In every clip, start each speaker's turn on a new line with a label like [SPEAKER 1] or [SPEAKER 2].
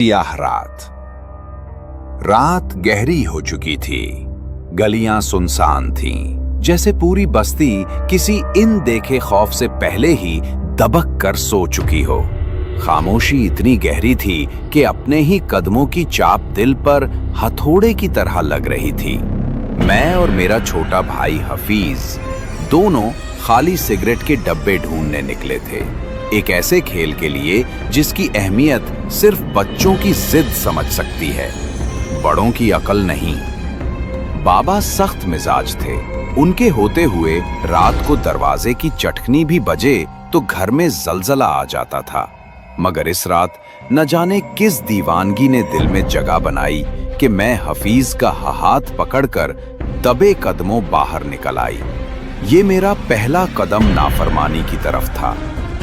[SPEAKER 1] सियाह रात गहरी हो चुकी थी। गलियां सुनसान थीं, जैसे पूरी बस्ती किसी इन देखे खौफ से पहले ही दबक कर सो चुकी हो। खामोशी इतनी गहरी थी कि अपने ही कदमों की चाप दिल पर हथौड़े की तरह लग रही थी। मैं और मेरा छोटा भाई हफीज दोनों खाली सिगरेट के डब्बे ढूंढने निकले थे, एक ऐसे खेल के लिए जिसकी अहमियत सिर्फ बच्चों की जिद समझ सकती है, बड़ों की अकल नहीं। बाबा सख्त मिजाज थे। उनके होते हुए रात को दरवाजे की चटकनी भी बजे तो घर में जलजला आ जाता था। मगर इस रात न जाने किस दीवानगी ने दिल में जगह बनाई कि मैं हफीज का हाथ पकड़कर दबे कदमों बाहर निकल आई। ये मेरा पहला कदम नाफरमानी की तरफ था,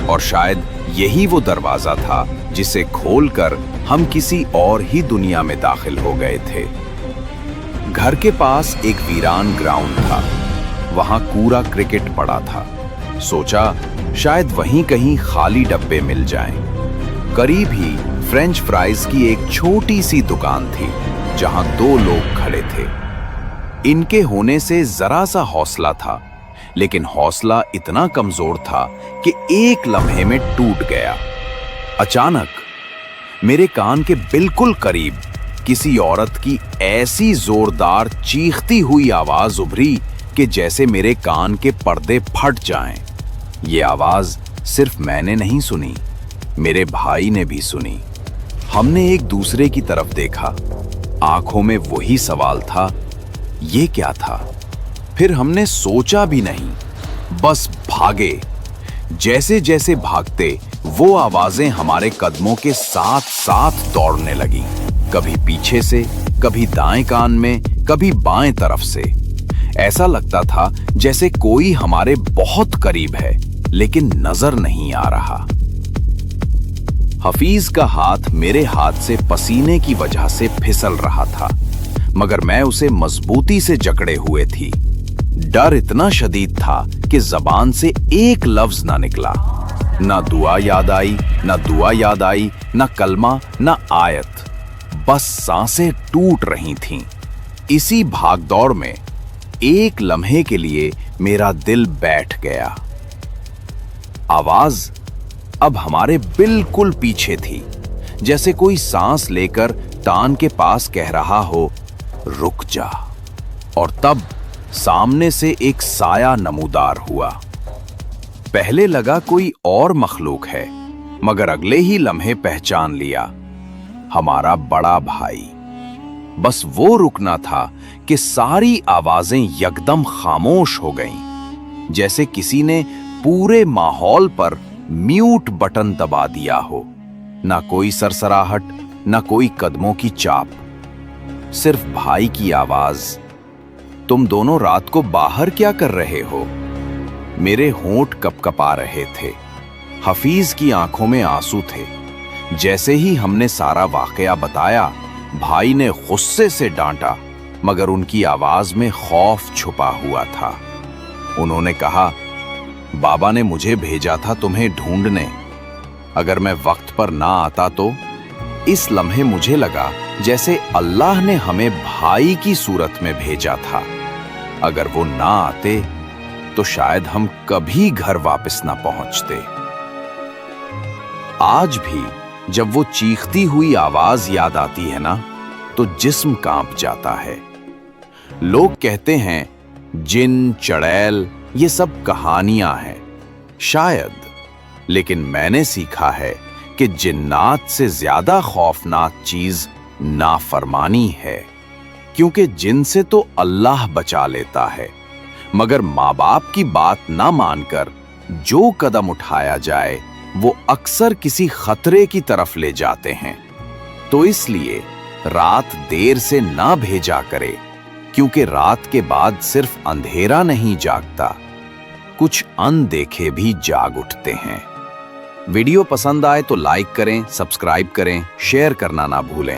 [SPEAKER 1] और शायद यही वो दरवाजा था जिसे खोलकर हम किसी और ही दुनिया में दाखिल हो गए थे। घर के पास एक वीरान ग्राउंड था, वहां कूड़ा क्रिकेट पड़ा था। सोचा शायद वहीं कहीं खाली डब्बे मिल जाएं। करीब ही फ्रेंच फ्राइज की एक छोटी सी दुकान थी जहां दो लोग खड़े थे। इनके होने से जरा सा हौसला था, लेकिन हौसला इतना कमजोर था कि एक लम्हे में टूट गया। अचानक मेरे कान के बिल्कुल करीब किसी औरत की ऐसी जोरदार चीखती हुई आवाज उभरी कि जैसे मेरे कान के पर्दे फट जाएं। ये आवाज सिर्फ मैंने नहीं सुनी, मेरे भाई ने भी सुनी। हमने एक दूसरे की तरफ देखा, आंखों में वही सवाल था, ये क्या था? फिर हमने सोचा भी नहीं, बस भागे। जैसे जैसे भागते वो आवाजें हमारे कदमों के साथ साथ दौड़ने लगी, कभी पीछे से, कभी दाएं कान में, कभी बाएं तरफ से। ऐसा लगता था जैसे कोई हमारे बहुत करीब है, लेकिन नजर नहीं आ रहा। हफीज का हाथ मेरे हाथ से पसीने की वजह से फिसल रहा था, मगर मैं उसे मजबूती से जकड़े हुए थी। डर इतना शदीद था कि जबान से एक लफ्ज ना निकला। ना दुआ याद आई, ना दुआ याद आई, ना कलमा, ना आयत। बस सांसें टूट रही थीं। इसी भागदौड़ में एक लम्हे के लिए मेरा दिल बैठ गया। आवाज अब हमारे बिल्कुल पीछे थी, जैसे कोई सांस लेकर तान के पास कह रहा हो, रुक जा। और तब सामने से एक साया नमूदार हुआ। पहले लगा कोई और मखलूक है, मगर अगले ही लम्हे पहचान लिया, हमारा बड़ा भाई। बस वो रुकना था कि सारी आवाजें यकदम खामोश हो गईं, जैसे किसी ने पूरे माहौल पर म्यूट बटन दबा दिया हो। ना कोई सरसराहट, ना कोई कदमों की चाप, सिर्फ भाई की आवाज, तुम दोनों रात को बाहर क्या कर रहे हो? मेरे होंठ कपकपा रहे थे। हफीज की आंखों में आंसू थे। जैसे ही हमने सारा वाकया बताया, भाई ने गुस्से से डांटा, मगर उनकी आवाज में खौफ छुपा हुआ था। उन्होंने कहा, बाबा ने मुझे भेजा था तुम्हें ढूंढने। अगर मैं वक्त पर ना आता तो? इस लम्हे मुझे लगा जैसे अल्लाह ने हमें भाई की सूरत में भेजा था। अगर वो ना आते तो शायद हम कभी घर वापस ना पहुंचते। आज भी जब वो चीखती हुई आवाज याद आती है ना, तो जिस्म कांप जाता है। लोग कहते हैं जिन, चड़ैल ये सब कहानियां हैं, शायद, लेकिन मैंने सीखा है कि जिन्नात से ज्यादा खौफनाक चीज नाफरमानी है, क्योंकि जिन से तो अल्लाह बचा लेता है, मगर माँ बाप की बात ना मानकर जो कदम उठाया जाए वो अक्सर किसी खतरे की तरफ ले जाते हैं। तो इसलिए रात देर से ना भेजा करे, क्योंकि रात के बाद सिर्फ अंधेरा नहीं जागता, कुछ अनदेखे भी जाग उठते हैं। वीडियो पसंद आए तो लाइक करें, सब्सक्राइब करें, शेयर करना ना भूलें।